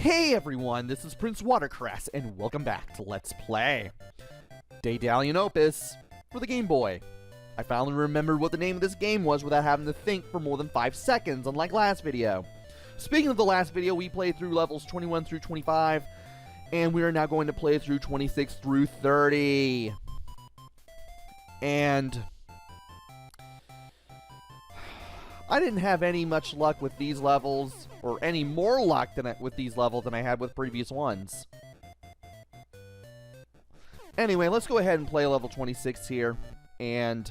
Hey everyone, this is PrinceWatercress, and welcome back to Let's Play Daedalian Opus for the Game Boy. I finally remembered what the name of this game was without having to think for more than 5 seconds, unlike last video. Speaking of the last video, we played through levels 21 through 25, and we are now going to play through 26 through 30. And I didn't have any much luck with these levels, or any more luck with these levels than I had with previous ones. Anyway, let's go ahead and play level 26 here, and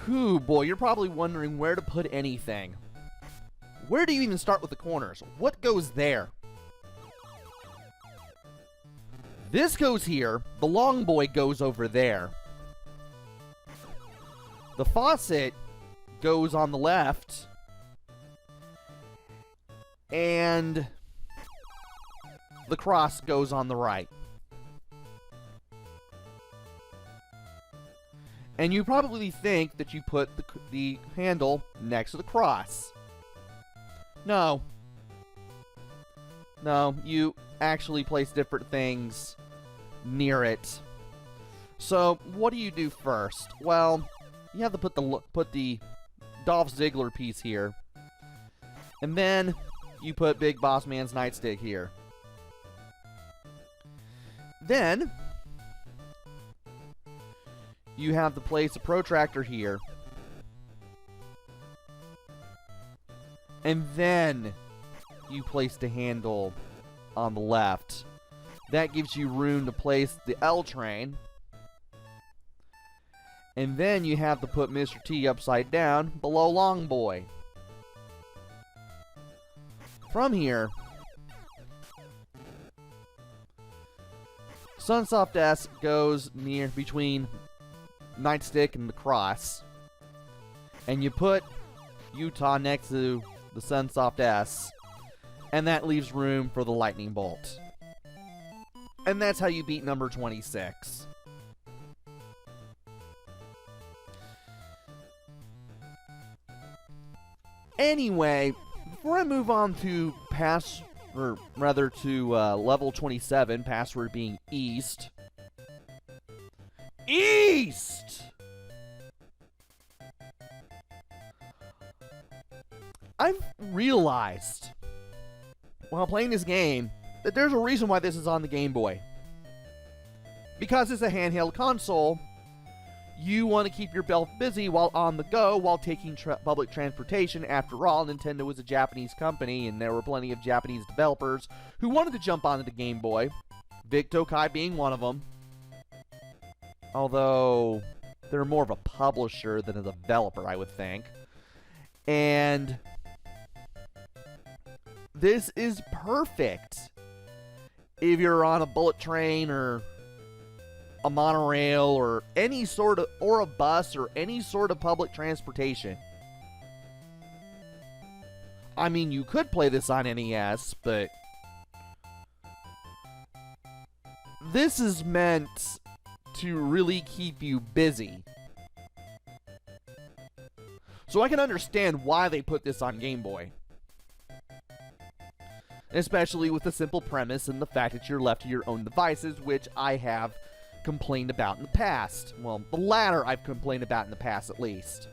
whew, boy, you're probably wondering where to put anything. Where do you even start with the corners? What goes there? This goes here, the long boy goes over there. The faucet goes on the left, and the cross goes on the right. And you probably think that you put the handle next to the cross. No. No, you actually place different things near it. So, what do you do first? Well, you have to put the Dolph Ziggler piece here, and then you put Big Boss Man's nightstick here. Then you have to place a protractor here, and then you place the handle on the left. That gives you room to place the L train. And then you have to put Mr. T upside down below Long Boy. From here, Sunsoft S goes near between Nightstick and the cross. And you put Utah next to the Sunsoft S. And that leaves room for the Lightning Bolt. And that's how you beat number 26. Anyway, before I move on to level 27, password being East. East! I've realized, while playing this game, that there's a reason why this is on the Game Boy. Because it's a handheld console, you want to keep yourself busy while on the go while taking public transportation. After all, Nintendo is a Japanese company, and there were plenty of Japanese developers who wanted to jump onto the Game Boy, Big Tokai being one of them. Although, they're more of a publisher than a developer, I would think. And this is perfect if you're on a bullet train or a monorail or any sort of, or a bus or any sort of public transportation. I mean, you could play this on NES, but this is meant to really keep you busy. So I can understand why they put this on Game Boy. Especially with the simple premise and the fact that you're left to your own devices, which I have complained about in the past. Well, the latter I've complained about in the past, at least.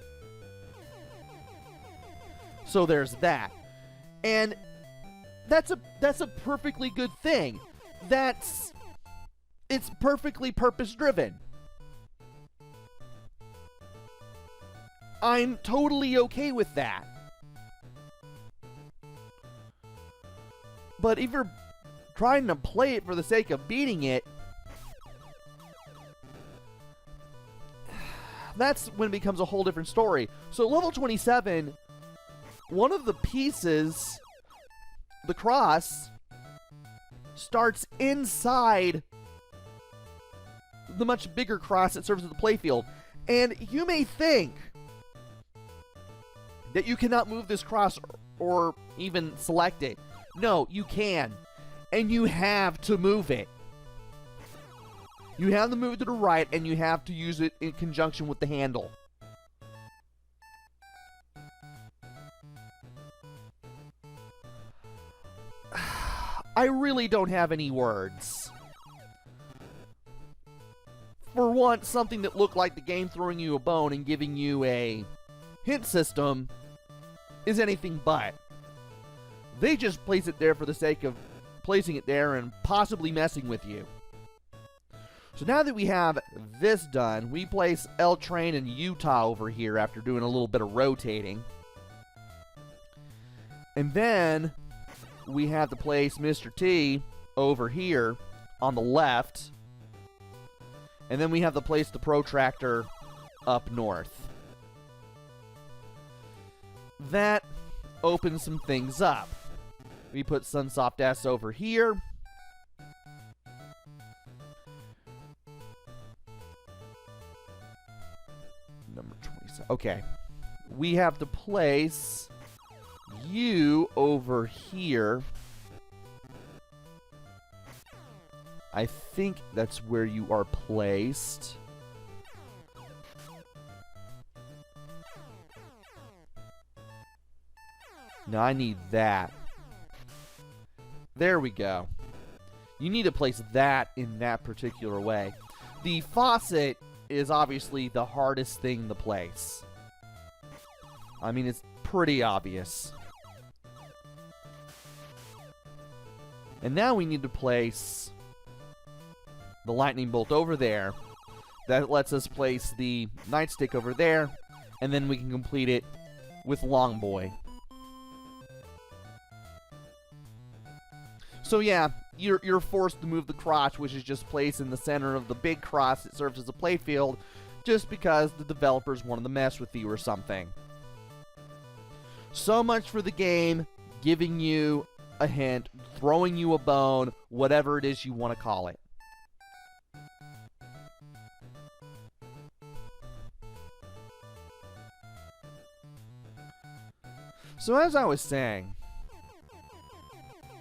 So there's that. And that's a perfectly good thing. It's perfectly purpose-driven. I'm totally okay with that. But if you're trying to play it for the sake of beating it, that's when it becomes a whole different story. So level 27, one of the pieces, the cross, starts inside the much bigger cross that serves as the playfield. And you may think that you cannot move this cross or even select it. No, you can. And you have to move it. You have to move it to the right, and you have to use it in conjunction with the handle. I really don't have any words. For once, something that looked like the game throwing you a bone and giving you a hint system is anything but. They just place it there for the sake of placing it there and possibly messing with you. So now that we have this done, we place L Train and Utah over here after doing a little bit of rotating. And then we have to place Mr. T over here on the left. And then we have to place the protractor up north. That opens some things up. We put Sunsoft S over here. Number 27. Okay. We have to place you over here. I think that's where you are placed. No, I need that. There we go. You need to place that in that particular way. The faucet is obviously the hardest thing to place. I mean, it's pretty obvious. And now we need to place the lightning bolt over there. That lets us place the nightstick over there, and then we can complete it with Longboy. So yeah, you're forced to move the crotch, which is just placed in the center of the big cross that serves as a playfield, just because the developers wanted to mess with you or something. So much for the game giving you a hint, throwing you a bone, whatever it is you want to call it. So as I was saying,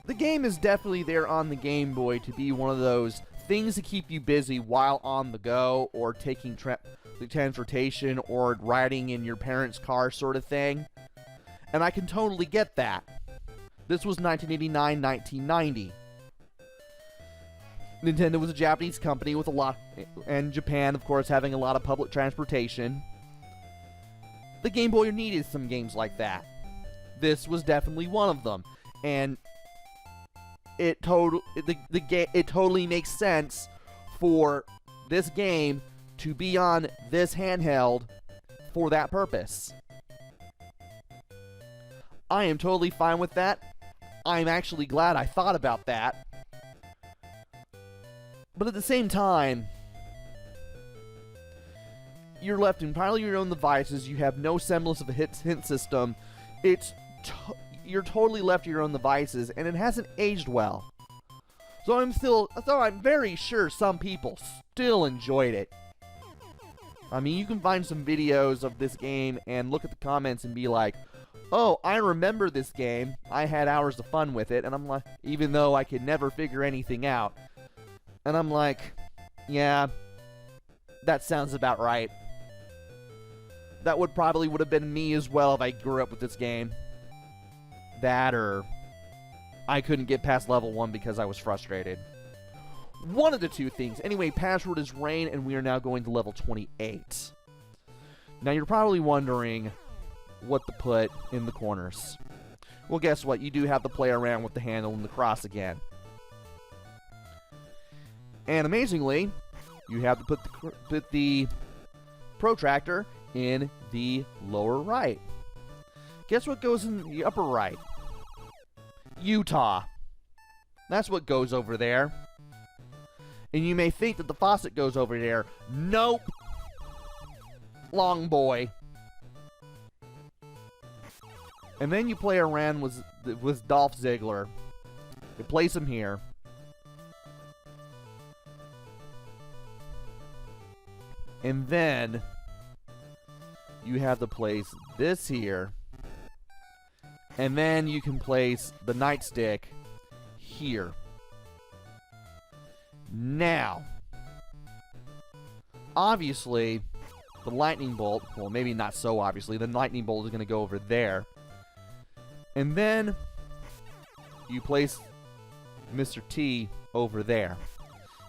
the game is definitely there on the Game Boy to be one of those things to keep you busy while on the go, or taking the transportation, or riding in your parents' car sort of thing. And I can totally get that. This was 1989, 1990. Nintendo was a Japanese company with a lot, and Japan, of course, having a lot of public transportation. The Game Boy needed some games like that. This was definitely one of them, and it totally makes sense for this game to be on this handheld for that purpose. I am totally fine with that. I'm actually glad I thought about that. But at the same time, you're left entirely your own devices. You have no semblance of a hint system. You're totally left to your own devices, and it hasn't aged well. So I'm very sure some people still enjoyed it. I mean, you can find some videos of this game and look at the comments and be like, oh, I remember this game. I had hours of fun with it. And I'm like, even though I could never figure anything out. And I'm like, yeah, that sounds about right. That would have been me as well if I grew up with this game. That, or I couldn't get past level 1 because I was frustrated. One of the two things. Anyway, password is Rain, and we are now going to level 28. Now, you're probably wondering what to put in the corners. Well, guess what? You do have to play around with the handle and the cross again. And amazingly, you have to put the protractor in the lower right. Guess what goes in the upper right? Utah. That's what goes over there. And you may think that the faucet goes over there. Nope. Longboy. And then you play around with Dolph Ziggler. You place him here. And then you have to place this here. And then you can place the nightstick here. Now, obviously, the lightning bolt, well, maybe not so obviously, the lightning bolt is going to go over there. And then you place Mr. T over there.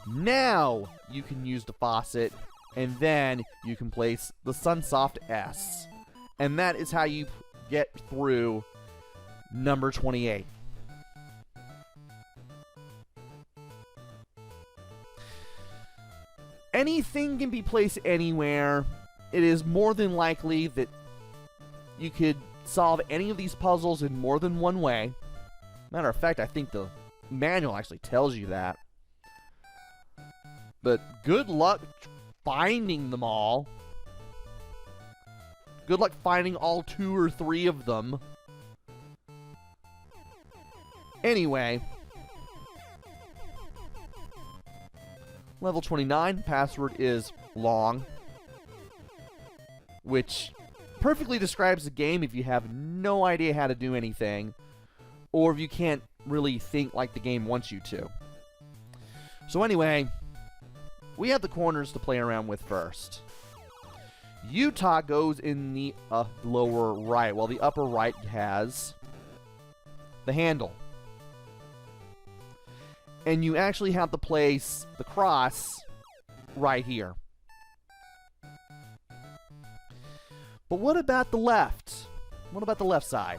Now you can use the faucet, and then you can place the Sunsoft S. And that is how you get through number 28. Anything can be placed anywhere. It is more than likely that you could solve any of these puzzles in more than one way. Matter of fact, I think the manual actually tells you that. But good luck finding them all. Good luck finding all 2 or 3 of them. Anyway, level 29, password is long, which perfectly describes the game if you have no idea how to do anything, or if you can't really think like the game wants you to. So anyway, we have the corners to play around with first. Utah goes in the lower right, while the upper right has the handle. And you actually have to place the cross right here. But what about the left? What about the left side?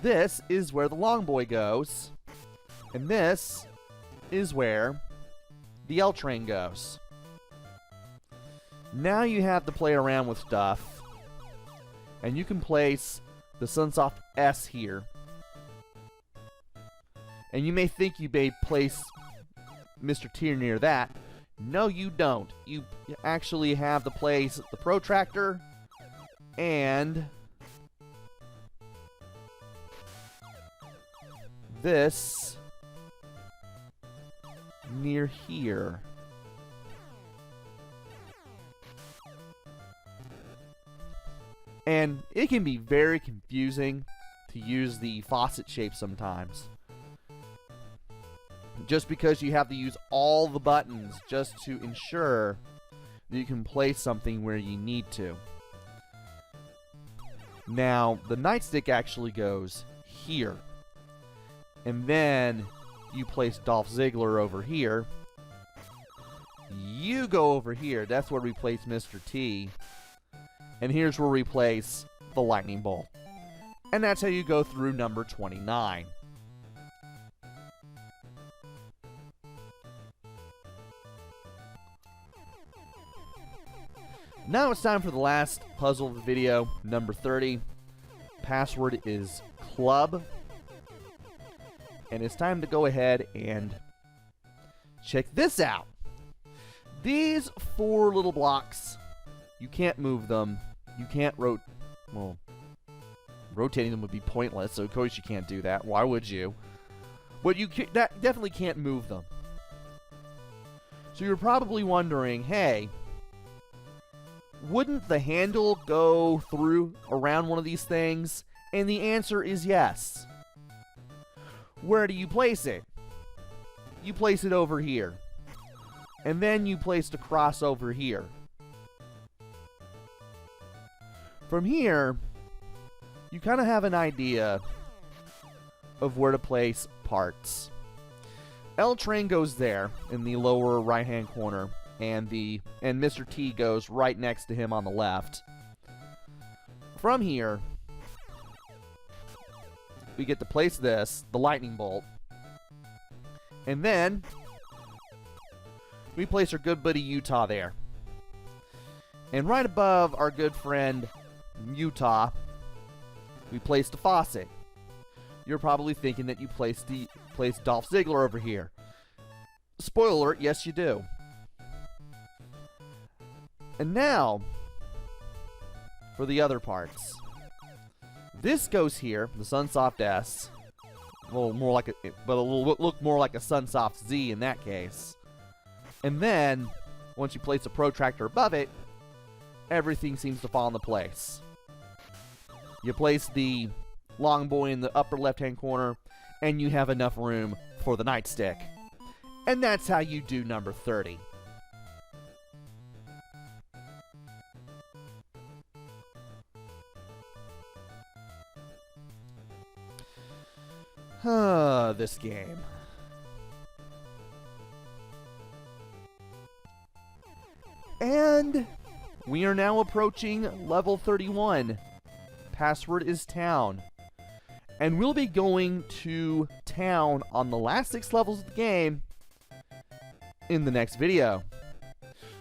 This is where the long boy goes, and this is where the L train goes. Now you have to play around with stuff, and you can place the Sunsoft S here. And you may think you may place Mr. T near that. No, you don't. You actually have to place the protractor and this near here. And it can be very confusing to use the faucet shape sometimes. Just because you have to use all the buttons just to ensure that you can place something where you need to. Now, the nightstick actually goes here. And then you place Dolph Ziggler over here. You go over here. That's where we place Mr. T. And here's where we place the lightning bolt. And that's how you go through number 29. Now it's time for the last puzzle of the video, number 30. Password is club. And it's time to go ahead and check this out. These 4 little blocks, you can't move them. You can't rotating them would be pointless, so of course you can't do that. Why would you? But you definitely can't move them. So you're probably wondering, hey, wouldn't the handle go through around one of these things? And the answer is yes. Where do you place it? You place it over here. And then you place the cross over here. From here, you kind of have an idea of where to place parts. L train goes there in the lower right-hand corner. And Mr. T goes right next to him on the left. From here, we get to place this, the lightning bolt. And then we place our good buddy Utah there. And right above our good friend Utah, we place the faucet. You're probably thinking that you place Dolph Ziggler over here. Spoiler alert, yes you do. And now, for the other parts. This goes here, the Sunsoft S. A little more like but it'll look more like a Sunsoft Z in that case. And then, once you place a protractor above it, everything seems to fall into place. You place the long boy in the upper left-hand corner, and you have enough room for the nightstick. And that's how you do number 30. This game. And we are now approaching level 31. Password is town. And we'll be going to town on the last 6 levels of the game in the next video.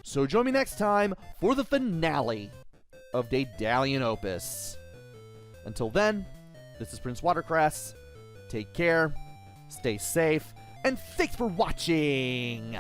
So join me next time for the finale of Daedalian Opus. Until then, this is PrinceWatercress. Take care, stay safe, and thanks for watching!